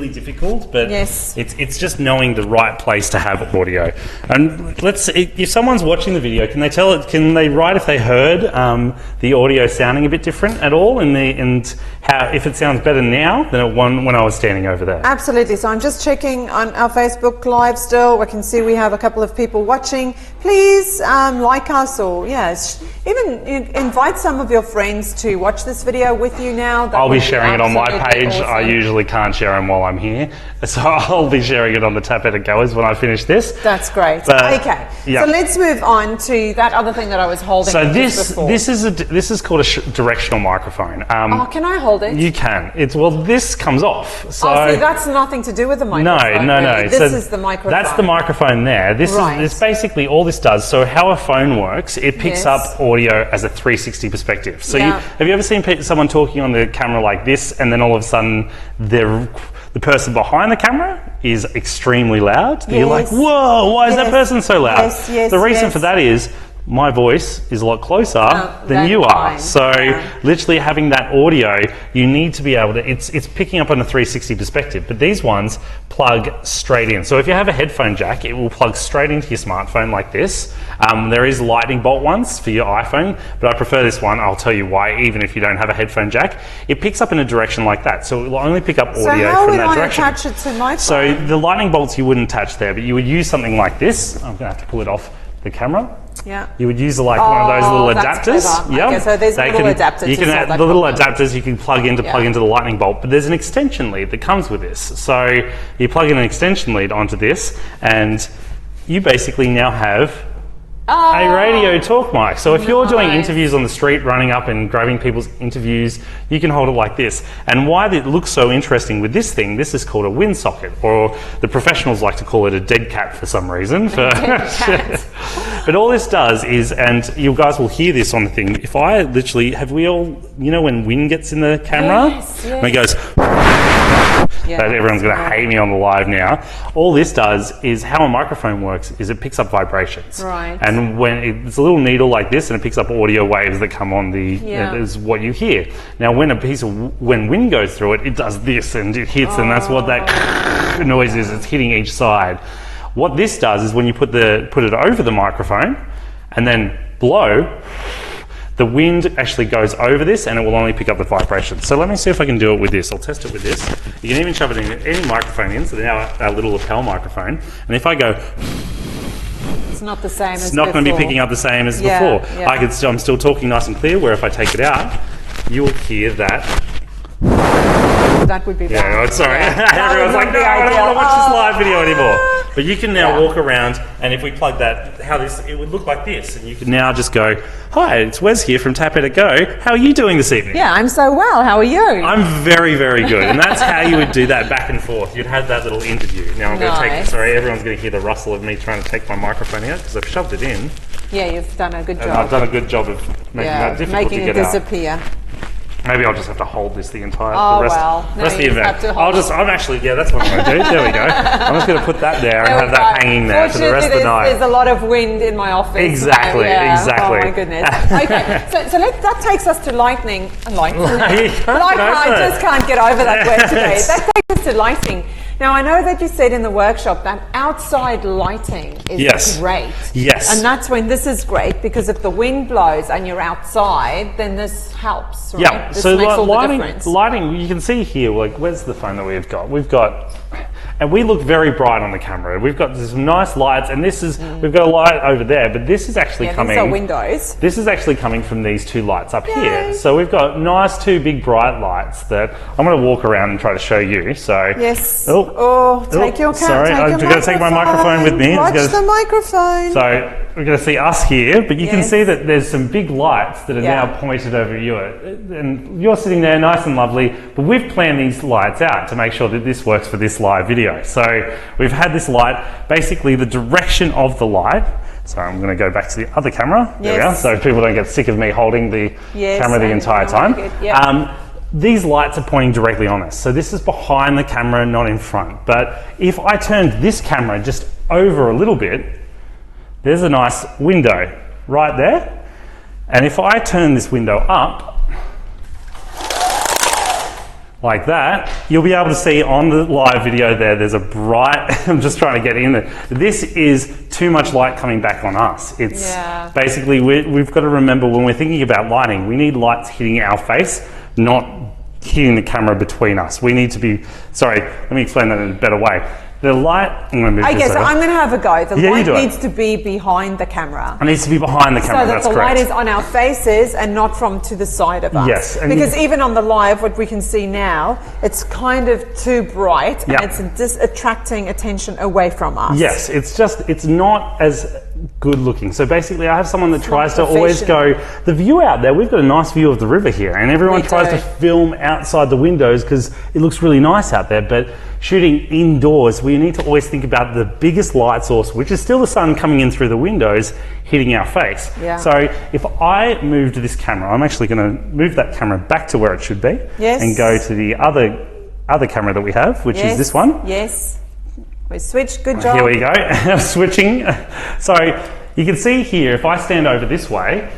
difficult, but it's just knowing the right place to have audio. And if someone's watching the video, can they write if they heard the audio sounding a bit different at all, and how, if it sounds better now than when I was standing over there? Absolutely. So I'm just checking on our Facebook Live still. We can see we have a couple of people watching. Please like us, or even invite some of your friends to watch this video with you now. I'll be sharing it on my page. Awesome. I usually can't share them while I'm here, so I'll be sharing it on the Tap Edit Goers when I finish this. That's great. Okay, so let's move on to that other thing that I was holding. So this is called a directional microphone. Can I hold it? You can. This comes off. So see, that's nothing to do with the microphone. No. Really. This is the microphone. That's the microphone there. This is basically all this does. So how a phone works, it picks up audio as a 360 perspective. So have you ever seen someone talking on the camera like this, and then all of a sudden the person behind the camera is extremely loud? You're like, whoa, why is that person so loud? The reason for that is my voice is a lot closer than you are. So literally having that audio, you need to be able to, it's picking up on a 360 perspective, but these ones plug straight in. So if you have a headphone jack, it will plug straight into your smartphone like this. There is lightning bolt ones for your iPhone, but I prefer this one. I'll tell you why, even if you don't have a headphone jack. It picks up in a direction like that, so it will only pick up audio from that direction. So how would I attach it to my phone? So the lightning bolts you wouldn't attach there, but you would use something like this. I'm going to have to pull it off the camera. Yeah. You would use one of those little adapters. Yeah. Okay, so there's little adapters. You can add the little adapters you can plug into the lightning bolt, but there's an extension lead that comes with this. So you plug in an extension lead onto this, and you basically now have a radio talk mic. So if you're doing interviews on the street, running up and grabbing people's interviews, you can hold it like this. And why it looks so interesting with this thing, this is called a wind socket, or the professionals like to call it a dead cat for some reason. But all this does is, and you guys will hear this on the thing, if I literally, have we all, you know when wind gets in the camera? Yes. And it goes, that everyone's going to hate me on the live now. All this does is how a microphone works is it picks up vibrations. Right. And when it's a little needle like this and it picks up audio waves that come on the, is what you hear. Now when when wind goes through it, it does this and it hits and that's what that noise is. It's hitting each side. What this does is when you put it over the microphone and then blow, the wind actually goes over this and it will only pick up the vibrations. So let me see if I can do it with this. I'll test it with this. You can even shove it in any microphone in, so now our little lapel microphone. And if I go, it's not the same as it's not going to be picking up the same as before. Yeah. I'm still talking nice and clear, where if I take it out, you will hear that. That would be bad. Yeah, sorry. Yeah. Everyone's like, no, I don't want to watch this live video anymore. But you can now walk around, and if we plug that, it would look like this. And you can now just go, hi, it's Wes here from Tap Edit Go. How are you doing this evening? Yeah, I'm so well. How are you? I'm very, very good. And that's how you would do that back and forth. You'd have that little interview. Now I'm going to take, sorry, everyone's going to hear the rustle of me trying to take my microphone out because I've shoved it in. Yeah, you've done a good job. And I've done a good job of making that difficult to get out. Disappear. Maybe I'll just have to hold this the entire Oh, the rest, well. No, rest of the you event. have to hold I'm actually, that's what I'm going to do. There we go. I'm just going to put that there and have that hanging there for the rest of the night. There's a lot of wind in my office. Exactly, exactly. Oh my goodness. Okay, so that takes us to lighting. I just can't get over that word today. That takes us to lighting. Now, I know that you said in the workshop that outside lighting is great. Yes. And that's when this is great, because if the wind blows and you're outside, then this helps, right? Yeah, This so makes all the difference. lighting, you can see here, like, where's the phone that we've got? And we look very bright on the camera. We've got some nice lights, and this is, we've got a light over there, but this is actually coming. These are windows. This is actually coming from these two lights up here. So we've got nice two big bright lights that I'm going to walk around and try to show you. So yes. Take your camera. Sorry, I'm going to take my microphone with me. Watch the microphone. So we're going to see us here, but you can see that there's some big lights that are now pointed over you, and you're sitting there nice and lovely. But we've planned these lights out to make sure that this works for this live video. So we've had this light, basically the direction of the light. So I'm going to go back to the other camera. There we are. So people don't get sick of me holding the camera the entire time. These lights are pointing directly on us. So this is behind the camera, not in front. But if I turned this camera just over a little bit, there's a nice window right there. And if I turn this window up, like that, you'll be able to see on the live video there's a bright, I'm just trying to get in there. This is too much light coming back on us. It's basically, we've got to remember when we're thinking about lighting, we need lights hitting our face, not hitting the camera between us. We need to be, sorry, let me explain that in a better way. The light, I'm going to move this over. I'm going to have a go. The light you needs to be behind the camera. It needs to be behind the camera, so that the light is on our faces and not from to the side of us. Yes. Because even on the live, what we can see now, it's kind of too bright and it's attracting attention away from us. Yes, it's not as good looking. So basically I have someone that tries to always go, the view out there, we've got a nice view of the river here, and everyone tries to film outside the windows because it looks really nice out there, but shooting indoors, we need to always think about the biggest light source, which is still the sun coming in through the windows, hitting our face. So if I moved this camera, I'm actually going to move that camera back to where it should be and go to the other camera that we have, which is this one. We switched, good job. Here we go, switching. So you can see here, if I stand over this way,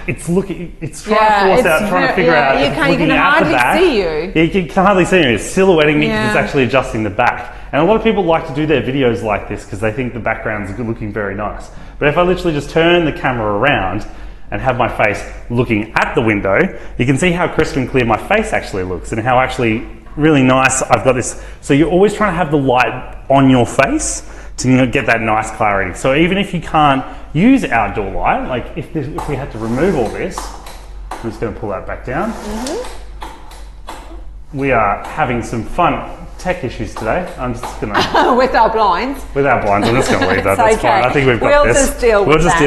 it's looking, it's trying to force out, trying to figure out. You can hardly see you. Yeah, you can hardly see you. It's silhouetting me because it's actually adjusting the back. And a lot of people like to do their videos like this because they think the background's looking very nice. But if I literally just turn the camera around and have my face looking at the window, you can see how crisp and clear my face actually looks and how actually really nice I've got this. So you're always trying to have the light on your face to get that nice clarity. So even if you can't use outdoor light, like if we had to remove all this, I'm just going to pull that back down. We are having some fun tech issues today. I'm just gonna with our blinds. I'm just gonna leave that. That's okay. fine. I think we've got We'll this. just deal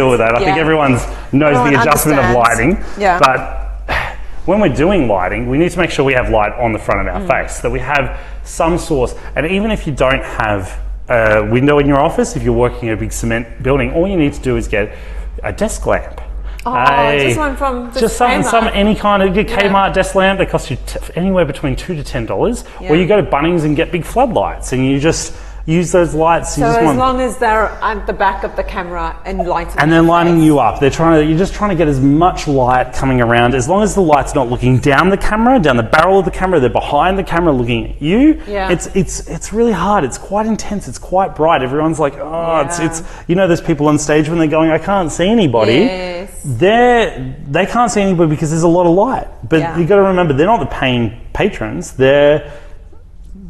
with that. I think everyone knows the adjustment of lighting. Yeah. But when we're doing lighting, we need to make sure we have light on the front of our face, that we have some source. And even if you don't have a window in your office, if you're working in a big cement building, all you need to do is get a desk lamp. Just one from the any kind of Kmart desk lamp. They cost you anywhere between $2 to $10. Or you go to Bunnings and get big floodlights, and you just use those lights. So as long as they're at the back of the camera and lighting, and they're lighting you up, you're just trying to get as much light coming around. As long as the light's not looking down the camera, down the barrel of the camera, they're behind the camera looking at you. Yeah. It's really hard. It's quite intense. It's quite bright. Everyone's like, it's there's people on stage when they're going, I can't see anybody. Yes. They can't see anybody because there's a lot of light. But you got to remember, they're not the paying patrons. They're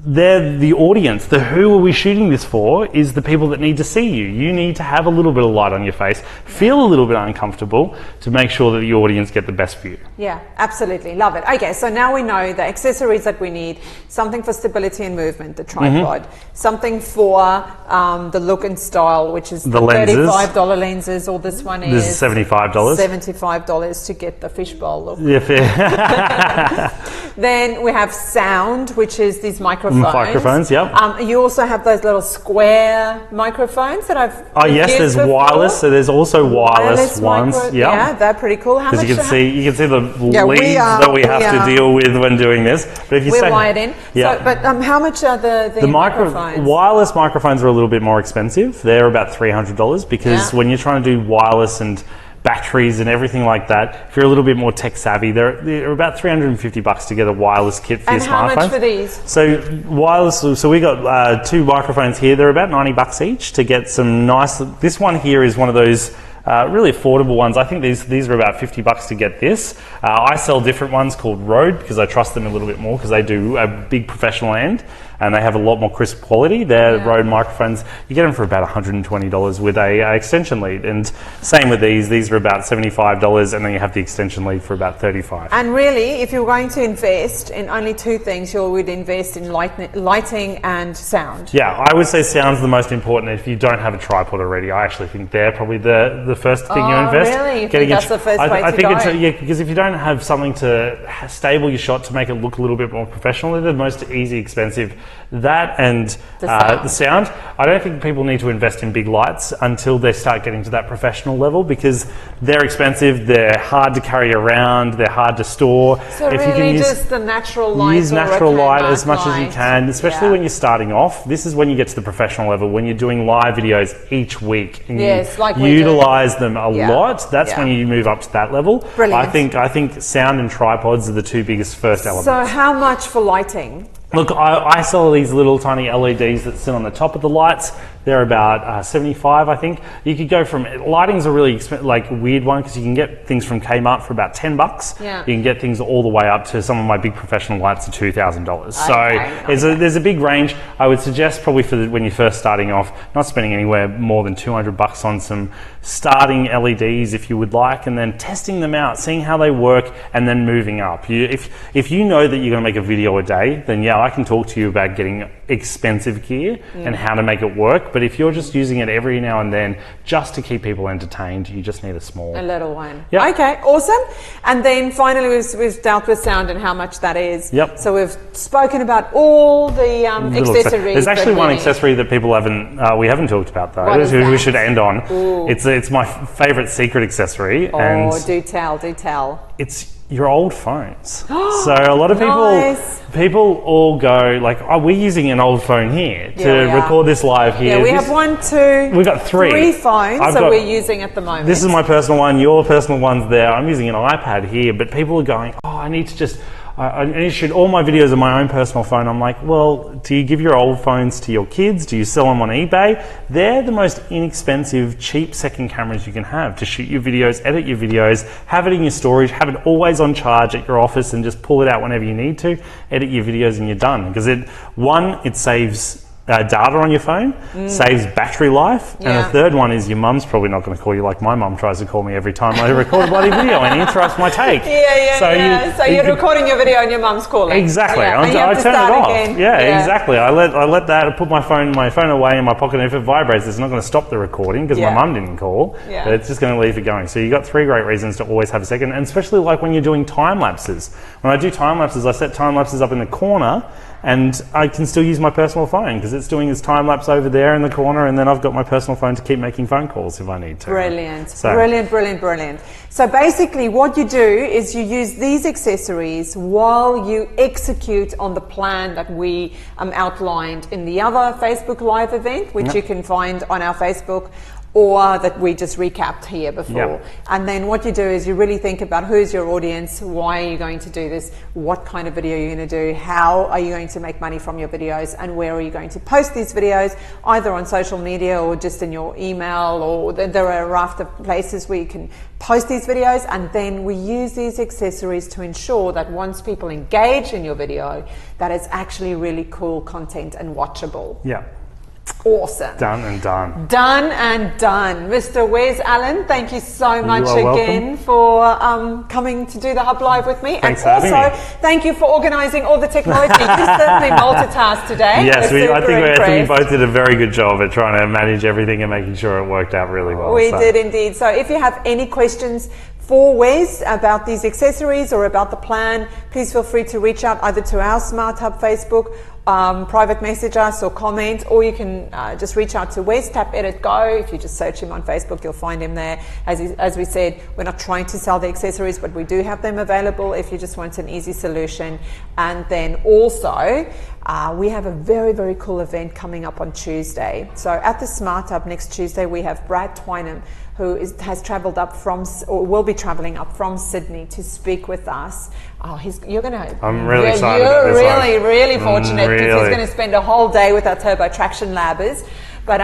the audience. Who are we shooting this for is the people that need to see you. You need to have a little bit of light on your face, feel a little bit uncomfortable to make sure that the audience get the best view. Yeah, absolutely. Love it. Okay, so now we know the accessories that we need, something for stability and movement, the tripod, something for the look and style, which is the lenses. $35 lenses, or this one is... This is $75. $75 to get the fishbowl look. Yeah, fair. Then we have sound, which is these microphones. Yep. You also have those little square microphones that I've yes, there's before. Wireless, so there's also wireless ones. Yeah, they're pretty cool. How much you can see the leads that we have to deal with when doing this. But if you we're wired in. Yeah. So, but how much are the microphones? Wireless microphones are a little bit more expensive. They're about $300 because when you're trying to do wireless and batteries and everything like that, if you're a little bit more tech savvy, they're about $350 to get a wireless kit for your smartphone. And how much for these? So wireless. So we got two microphones here. They're about $90 each to get some nice. This one here is one of those really affordable ones. I think these are about $50 to get this. I sell different ones called Rode because I trust them a little bit more because they do a big professional end and they have a lot more crisp quality. They're Rode microphones. You get them for about $120 with a extension lead, and same with these. These are about $75, and then you have the extension lead for about $35. And really, if you're going to invest in only two things, you would invest in lighting and sound. Yeah, I would say sound's the most important. If you don't have a tripod already, I actually think they're probably the first thing you invest. Really? You think that's the first way to go? Because if you don't have something to stable your shot to make it look a little bit more professional, they're the most easy, expensive. That and the sound. I don't think people need to invest in big lights until they start getting to that professional level because they're expensive, they're hard to carry around, they're hard to store. So if really you can just the natural light. Use natural light as much as you can, especially when you're starting off. This is when you get to the professional level, when you're doing live videos each week and you utilize them a lot. That's when you move up to that level. Brilliant. I think sound and tripods are the two biggest first elements. So how much for lighting? Look, I sell these little tiny LEDs that sit on the top of the lights. They're about 75, I think. You could go from lighting's a really weird one because you can get things from Kmart for about $10. Yeah. You can get things all the way up to some of my big professional lights are $2,000. So there's a big range. I would suggest probably when you're first starting off, not spending anywhere more than $200 on some starting LEDs if you would like, and then testing them out, seeing how they work, and then moving up. If you know that you're going to make a video a day, then I can talk to you about getting expensive gear and how to make it work. But if you're just using it every now and then just to keep people entertained, you just need a little one. Yep. Okay, awesome. And then finally we've dealt with sound and how much that is. Yep. So we've spoken about all the accessories. There's actually one accessory that people we haven't talked about though. What is that? We should end on. Ooh. It's my favorite secret accessory. Oh, do tell. It's your old phones. So a lot of people all go like, we're using an old phone here to record this live here. Yeah, we have we've got three phones we're using at the moment. This is my personal one, your personal one's there. I'm using an iPad here, but people are going, I need to just I need to shoot all my videos on my own personal phone. I'm like, well, do you give your old phones to your kids? Do you sell them on eBay? They're the most inexpensive, cheap second cameras you can have to shoot your videos, edit your videos, have it in your storage, have it always on charge at your office and just pull it out whenever you need to, edit your videos and you're done. Because it saves data on your phone, saves battery life, and the third one is your mum's probably not going to call you like my mum tries to call me every time I record a bloody video and interrupt my take. So you're recording your video and your mum's calling. Exactly. I turn it off. Yeah, exactly. I let that. I put my phone away in my pocket, and if it vibrates, it's not going to stop the recording because my mum didn't call. But it's just going to leave it going. So you got 3 great reasons to always have a second, and especially like when you're doing time lapses. When I do time lapses, I set time lapses up in the corner, and I can still use my personal phone because it's doing its time lapse over there in the corner, and then I've got my personal phone to keep making phone calls if I need to. Brilliant. Brilliant. So basically what you do is you use these accessories while you execute on the plan that we outlined in the other Facebook Live event, which you can find on our Facebook, or that we just recapped here before. And then what you do is you really think about who's your audience, why are you going to do this, what kind of video you're going to do, how are you going to make money from your videos, and where are you going to post these videos, either on social media or just in your email, or there are a raft of places where you can post these videos. And then we use these accessories to ensure that once people engage in your video, that it's actually really cool content and watchable. Awesome. Done and done. Done and done. Mr. Wes Alan, thank you so much again for coming to do the Hub Live with me. Thanks and for also, thank you for organising all the technology. You certainly multitasked today. Yes, I think we both did a very good job at trying to manage everything and making sure it worked out really well. We did indeed. So if you have any questions for Wes about these accessories or about the plan, please feel free to reach out either to our Smart Hub Facebook, private message us or comment, or you can just reach out to Wes, tap edit go. If you just search him on Facebook, you'll find him there. As we said, we're not trying to sell the accessories, but we do have them available if you just want an easy solution. And then also, we have a very, very cool event coming up on Tuesday. So at the Smart Hub next Tuesday, we have Brad Twynham, who has travelled up from, or will be travelling up from Sydney to speak with us. You're going to... I'm really excited about this. You're really fortunate because he's going to spend a whole day with our Turbo Traction Labbers. But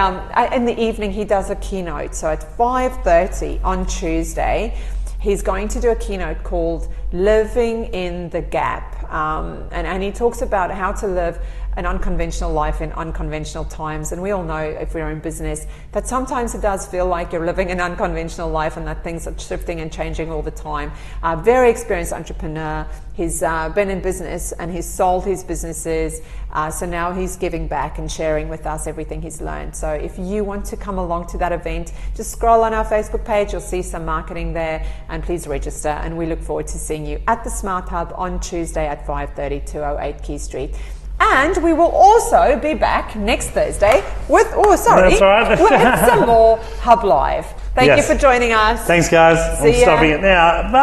in the evening, he does a keynote. So at 5:30 on Tuesday, he's going to do a keynote called Living in the Gap. And he talks about how to live an unconventional life in unconventional times. And we all know, if we're in business, that sometimes it does feel like you're living an unconventional life and that things are shifting and changing all the time. Very experienced entrepreneur. He's been in business and he's sold his businesses. So now he's giving back and sharing with us everything he's learned. So if you want to come along to that event, just scroll on our Facebook page. You'll see some marketing there, and please register. And we look forward to seeing you at the Smart Hub on Tuesday at 5:30, 208 Key Street. And we will also be back next Thursday with, That's all right. with some more Hub Live. Thank you for joining us. Thanks, guys. I'm stopping it now. Bye.